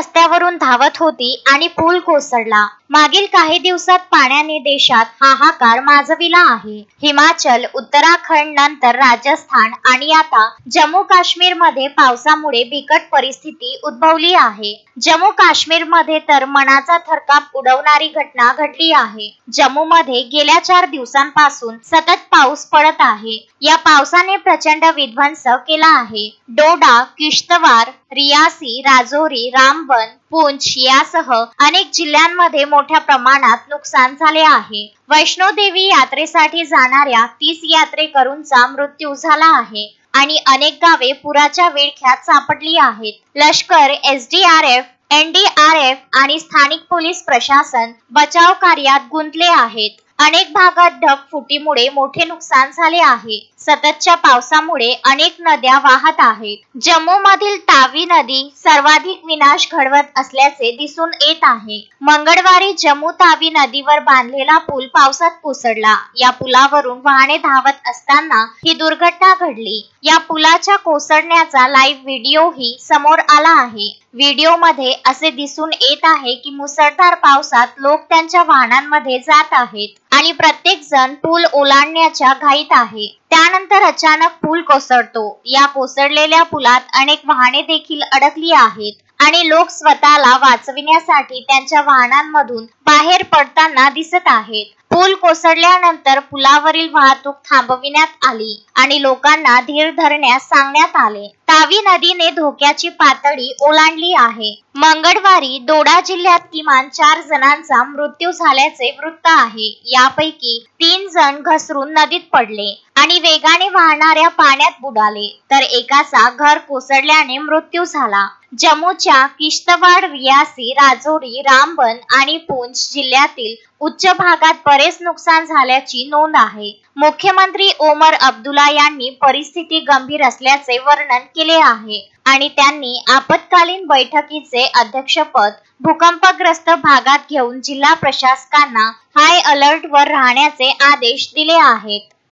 रस्त्यावरून धावत होती आणि पूल कोसळला। मागील काही दिवसात पाण्याने देशात हाहाकार माजविला आहे। हिमाचल, उत्तराखंड नंतर राजस्थान आणि आता जम्मू काश्मीर मध्ये पावसामुळे बिकट परिस्थिती उद्भवली आहे। जम्मू काश्मीर मध्ये तर मनाचा थरकाप उडवणारी घटना घडली आहे। जम्मू मध्ये गेल्या 4 दिवसांपासून सतत पाऊस पडत आहे। या पावसाने प्रचंड विध्वंस केला आहे। डोडा, किश्तवार, रियासी, राजौरी, रामबन, पुंछ यासह अनेक जिल्ह्यांमध्ये मोठ्या प्रमाणात नुकसान झाले आहे। वैष्णोदेवी यात्रेसाठी जाणाऱ्या 30 यात्रेकरूंचा मृत्यू झाला आहे आणि अनेक गावे पुराच्या विळख्यात सापडली आहेत। लष्कर, SDRF, NDRF आणि स्थानिक पोलीस प्रशासन बचाव कार्यात गुंतले आहेत। अनेक भागात ढगफुटीमुळे मोठे नुकसान झाले आहे। सततच्या पावसामुळे अनेक नद्या वाहत आहेत। जम्मू मधील तावी नदी सर्वाधिक विनाश घडवत असल्याचे दिसून येत आहे। मंगळवारी जम्मू तावी नदीवर बांधलेला पूल पावसात कोसळला। या पुलावरून वाहने धावत असताना ही दुर्घटना घडली। या पुलाच्या कोसळण्याचा लाईव्ह व्हिडिओही समोर आला आहे। व्हिडिओमध्ये असे दिसून येत आहे की मुसळधार पावसात लोक त्यांच्या वाहनांमध्ये जात आहेत आणि प्रत्येक जण पूल ओलांडण्याच्या घाईत आहे। त्यानंतर अचानक पूल कोसळतो। या कोसळलेल्या पुलात अनेक वाहने देखील अडकली आहेत आणि लोक स्वतःला वाचविण्यासाठी त्यांच्या वाहनांमधून बाहेर पडताना दिसत आहेत। पूल कोसळल्यानंतर पुलावरील वाहतूक थांबविण्यात आली आणि लोकांना धीर धरण्यास सांगण्यात आले। तावी नदीने धोक्याची पातळी ओलांडली आहे। मंगळवारी डोडा जिल्ह्यात किमान 4 जणांचा मृत्यू झाल्याचे वृत्त आहे। यापैकी 3 जण घसरून नदीत पडले आणि वेगाने वाहणाऱ्या पाण्यात बुडाले, तर एकाचा घर कोसळल्याने मृत्यू झाला। जम्मूच्या किश्तवाड़, रियासी, राजौरी, रामबन आणि पुंछ जिल्ह्यातील उच्च भागात बरेच नुकसान झाल्याची नोंद आहे। मुख्यमंत्री ओमर अब्दुल्ला यांनी परिस्थिती गंभीर असल्याचे वर्णन केले आहे आणि त्यांनी आपत्कालीन बैठकीचे अध्यक्षपद भूकंपग्रस्त भागात घेऊन जिल्हा प्रशासकांना हाय अलर्ट वर राहण्याचे आदेश दिले आहेत।